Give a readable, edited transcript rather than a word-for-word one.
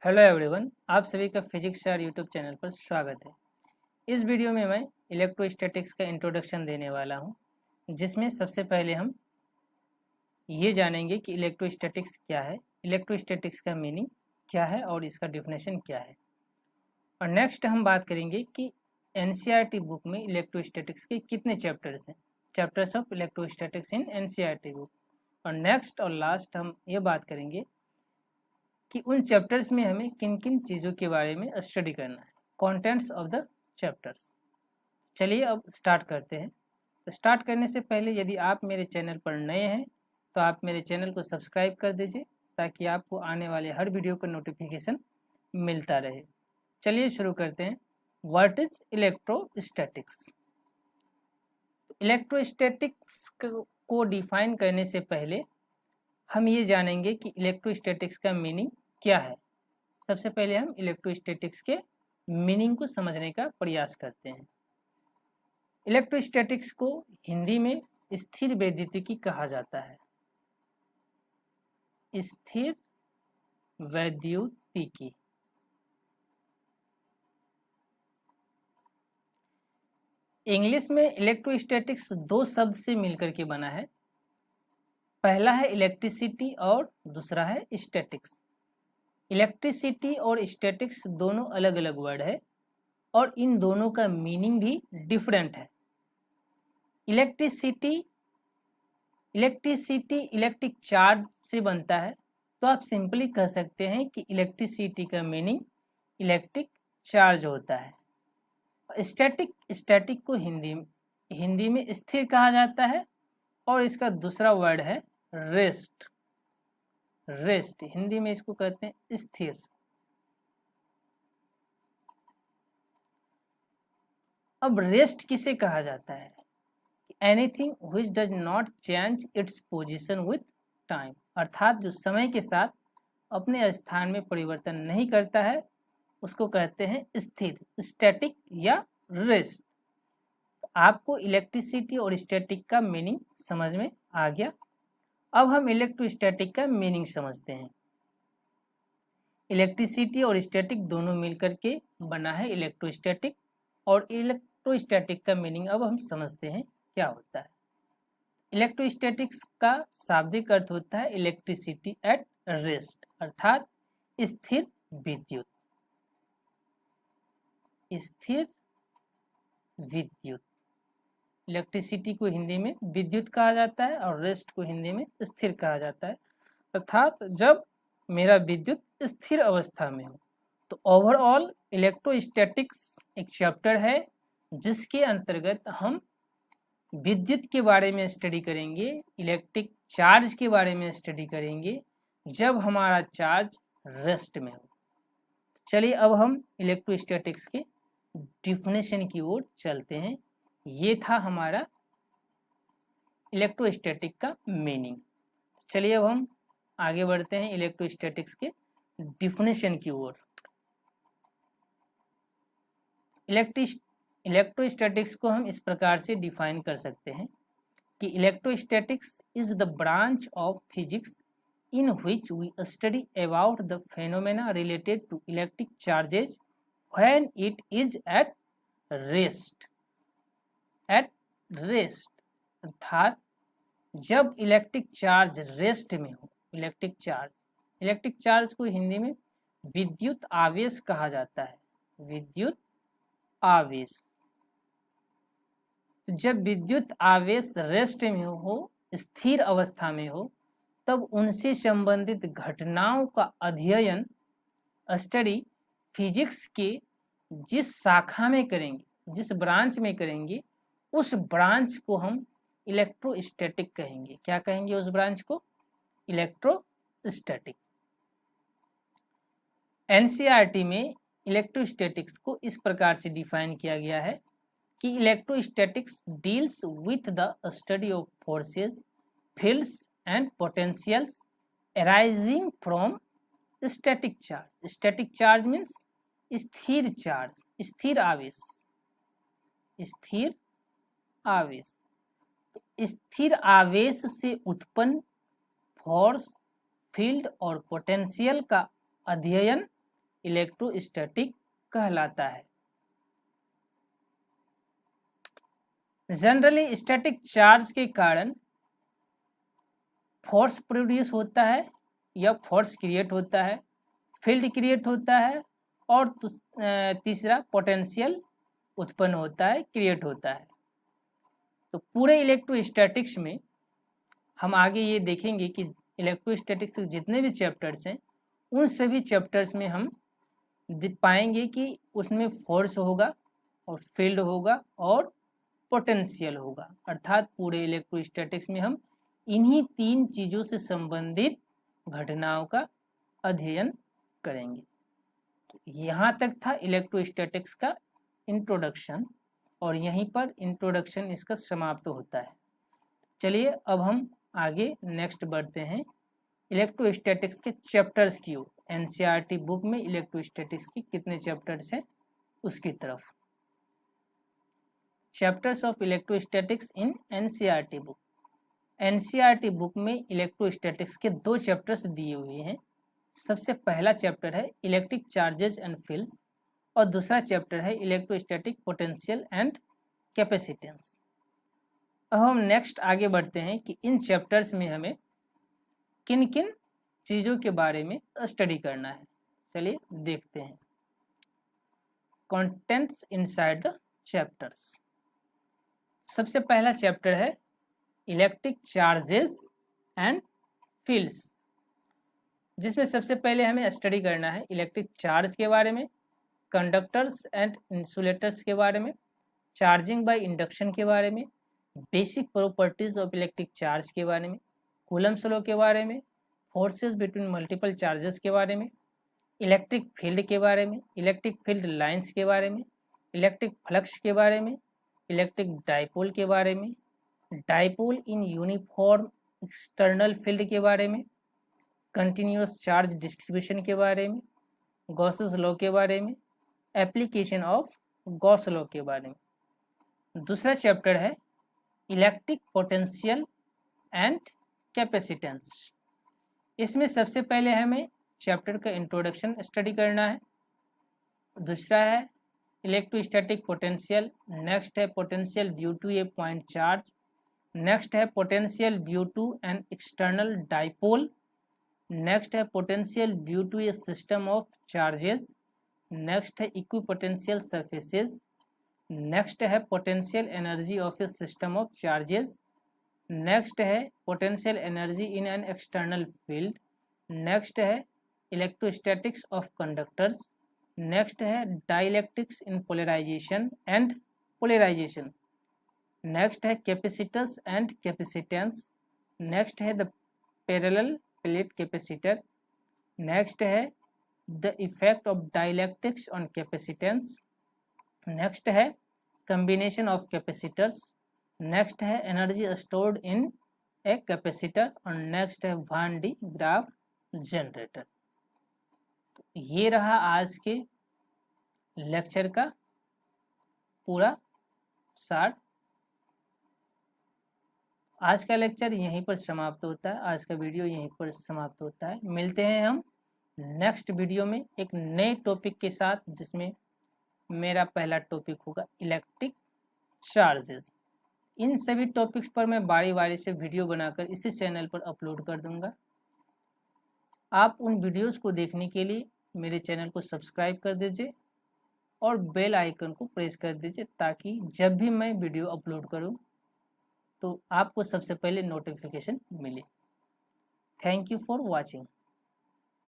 Hello everyone, आप सभी का फिजिक्स स्टार यूट्यूब चैनल पर स्वागत है। इस वीडियो में मैं इलेक्ट्रोस्टैटिक्स का इंट्रोडक्शन देने वाला हूं, जिसमें सबसे पहले हम ये जानेंगे कि इलेक्ट्रोस्टैटिक्स क्या है, इलेक्ट्रोस्टैटिक्स का मीनिंग क्या है और इसका डेफिनेशन क्या है। और नेक्स्ट हम बात करेंगे कि एनसीईआरटी बुक में इलेक्ट्रोस्टैटिक्स के कितने चैप्टर्स हैं, chapters of electrostatics in NCERT book. और नेक्स्ट और लास्ट हम ये बात करेंगे कि उन चैप्टर्स में हमें किन किन चीज़ों के बारे में स्टडी करना है, कंटेंट्स ऑफ द चैप्टर्स। चलिए अब स्टार्ट करते हैं। तो स्टार्ट करने से पहले यदि आप मेरे चैनल पर नए हैं तो आप मेरे चैनल को सब्सक्राइब कर दीजिए, ताकि आपको आने वाले हर वीडियो का नोटिफिकेशन मिलता रहे। चलिए शुरू करते हैं। What is electrostatics? इलेक्ट्रोस्टैटिक्स को डिफाइन करने से पहले हम ये जानेंगे कि इलेक्ट्रोस्टैटिक्स का मीनिंग क्या है। सबसे पहले हम इलेक्ट्रोस्टैटिक्स के मीनिंग को समझने का प्रयास करते हैं। इलेक्ट्रोस्टैटिक्स को हिंदी में स्थिर वैद्युतिकी कहा जाता है। स्थिर वैद्युतिकी। इंग्लिश में इलेक्ट्रोस्टैटिक्स दो शब्द से मिलकर के बना है। पहला है इलेक्ट्रिसिटी और दूसरा है स्टैटिक्स। इलेक्ट्रिसिटी और स्टैटिक्स दोनों अलग अलग वर्ड है और इन दोनों का मीनिंग भी डिफरेंट है। इलेक्ट्रिसिटी इलेक्ट्रिक चार्ज से बनता है, तो आप सिंपली कह सकते हैं कि इलेक्ट्रिसिटी का मीनिंग इलेक्ट्रिक चार्ज होता है। स्टैटिक को हिंदी में स्थिर कहा जाता है और इसका दूसरा वर्ड है रेस्ट। हिंदी में इसको कहते हैं स्थिर। अब रेस्ट किसे कहा जाता है? Anything which does not change its position with time, अर्थात जो समय के साथ अपने स्थान में परिवर्तन नहीं करता है उसको कहते हैं स्थिर, स्टैटिक या रेस्ट। आपको इलेक्ट्रिसिटी और स्टैटिक का मीनिंग समझ में आ गया। अब हम इलेक्ट्रोस्टैटिक का मीनिंग समझते हैं। इलेक्ट्रिसिटी और स्टैटिक दोनों मिलकर के बना है इलेक्ट्रोस्टैटिक, और इलेक्ट्रोस्टैटिक का मीनिंग अब हम समझते हैं क्या होता है। इलेक्ट्रोस्टैटिक्स का शाब्दिक अर्थ होता है इलेक्ट्रिसिटी एट रेस्ट, अर्थात स्थिर विद्युत। स्थिर विद्युत। इलेक्ट्रिसिटी को हिंदी में विद्युत कहा जाता है और रेस्ट को हिंदी में स्थिर कहा जाता है, अर्थात जब मेरा विद्युत स्थिर अवस्था में हो। तो ओवरऑल इलेक्ट्रोस्टैटिक्स एक चैप्टर है जिसके अंतर्गत हम विद्युत के बारे में स्टडी करेंगे, इलेक्ट्रिक चार्ज के बारे में स्टडी करेंगे जब हमारा चार्ज रेस्ट में हो। चलिए अब हम इलेक्ट्रोस्टैटिक्स के डिफिनेशन की ओर चलते हैं। ये था हमारा इलेक्ट्रोस्टैटिक का मीनिंग। चलिए अब हम आगे बढ़ते हैं इलेक्ट्रोस्टैटिक्स के डिफिनेशन की ओर। इलेक्ट्रोस्टैटिक्स को हम इस प्रकार से डिफाइन कर सकते हैं कि electrostatics is the branch of physics in which we study about the phenomena related to electric charges when it is at rest. अर्थात जब इलेक्ट्रिक चार्ज रेस्ट में हो। इलेक्ट्रिक चार्ज को हिंदी में विद्युत आवेश कहा जाता है। विद्युत आवेश। जब विद्युत आवेश रेस्ट में हो, स्थिर अवस्था में हो, तब उनसे संबंधित घटनाओं का अध्ययन स्टडी फिजिक्स के जिस शाखा में करेंगे, जिस ब्रांच में करेंगे, उस ब्रांच को हम इलेक्ट्रोस्टैटिक कहेंगे। क्या कहेंगे उस ब्रांच को? इलेक्ट्रोस्टैटिक। एनसीईआरटी में इलेक्ट्रोस्टैटिक्स को इस प्रकार से डिफाइन किया गया है कि electrostatics deals with the study of forces, fields and potentials arising from static charge. Static charge means स्थिर चार्ज, स्थिर आवेश। स्थिर आवेश। स्थिर आवेश से उत्पन्न फोर्स, फील्ड और पोटेंशियल का अध्ययन इलेक्ट्रोस्टैटिक कहलाता है। जनरली स्टैटिक चार्ज के कारण फोर्स प्रोड्यूस होता है या फोर्स क्रिएट होता है, फील्ड क्रिएट होता है और तीसरा पोटेंशियल उत्पन्न होता है, क्रिएट होता है। तो पूरे इलेक्ट्रोस्टैटिक्स में हम आगे ये देखेंगे कि इलेक्ट्रोस्टैटिक्स के जितने भी चैप्टर्स हैं उन सभी चैप्टर्स में हम पाएंगे कि उसमें फोर्स होगा और फील्ड होगा और पोटेंशियल होगा। अर्थात पूरे इलेक्ट्रोस्टैटिक्स में हम इन्हीं तीन चीज़ों से संबंधित घटनाओं का अध्ययन करेंगे। तो यहाँ तक था इलेक्ट्रोस्टैटिक्स का इंट्रोडक्शन और यहीं पर इंट्रोडक्शन इसका समाप्त होता है। चलिए अब हम आगे नेक्स्ट बढ़ते हैं इलेक्ट्रोस्टैटिक्स के चैप्टर्स की ओर। एनसीईआरटी बुक में इलेक्ट्रोस्टैटिक्स की कितने चैप्टर्स हैं उसकी तरफ। Chapters of electrostatics in NCERT book. NCERT book में इलेक्ट्रोस्टैटिक्स के 2 चैप्टर्स दिए हुए हैं। सबसे पहला चैप्टर है इलेक्ट्रिक चार्जेस एंड फील्ड्स और दूसरा चैप्टर है इलेक्ट्रोस्टैटिक पोटेंशियल एंड कैपेसिटेंस। अब हम नेक्स्ट आगे बढ़ते हैं कि इन चैप्टर्स में हमें किन किन चीज़ों के बारे में स्टडी करना है। चलिए देखते हैं कंटेंट्स इनसाइड द चैप्टर्स। सबसे पहला चैप्टर है इलेक्ट्रिक चार्जेस एंड फील्ड्स, जिसमें सबसे पहले हमें स्टडी करना है इलेक्ट्रिक चार्ज के बारे में, कंडक्टर्स एंड इंसुलेटर्स के बारे में, चार्जिंग बाय इंडक्शन के बारे में, basic properties of electric charge के बारे में, कूलम्स लॉ के बारे में, फोर्सेस बिटवीन मल्टीपल चार्जेस के बारे में, इलेक्ट्रिक फील्ड के बारे में, इलेक्ट्रिक फील्ड लाइंस के बारे में, इलेक्ट्रिक फ्लक्स के बारे में, इलेक्ट्रिक डाइपोल के बारे में, dipole in uniform external field के बारे में, कंटिन्यूअस चार्ज डिस्ट्रीब्यूशन के बारे में, गॉसेस लॉ के बारे में, एप्लीकेशन ऑफ गॉस लॉ के बारे में। दूसरा चैप्टर है इलेक्ट्रिक पोटेंशियल एंड कैपेसिटेंस। इसमें सबसे पहले हमें चैप्टर का इंट्रोडक्शन स्टडी करना है। दूसरा है इलेक्ट्रोस्टैटिक पोटेंशियल, नेक्स्ट है potential due to a point charge, next है potential due to an external dipole, next है potential due to a system of charges, next है इक्विपोटेंशियल सरफेसेस, नेक्स्ट है potential energy of a system of charges, next है potential energy in an external field, next है electrostatics of conductors, next है dielectrics in polarisation and polarisation, next है capacitors and capacitance, next है the parallel plate capacitor, next है the effect of dielectrics on capacitance, next है combination of capacitors, next है energy stored in a capacitor और next है van D graph generator. ये रहा आज के लेक्चर का पूरा सार। आज का लेक्चर यहीं पर समाप्त होता है, आज का वीडियो यहीं पर समाप्त होता है। मिलते हैं हम नेक्स्ट वीडियो में एक नए टॉपिक के साथ, जिसमें मेरा पहला टॉपिक होगा इलेक्ट्रिक चार्जेस। इन सभी टॉपिक्स पर मैं बारी बारी से वीडियो बनाकर इसी चैनल पर अपलोड कर दूंगा। आप उन वीडियोस को देखने के लिए मेरे चैनल को सब्सक्राइब कर दीजिए और बेल आइकन को प्रेस कर दीजिए, ताकि जब भी मैं वीडियो अपलोड करूं तो आपको सबसे पहले नोटिफिकेशन मिले। Thank you for watching.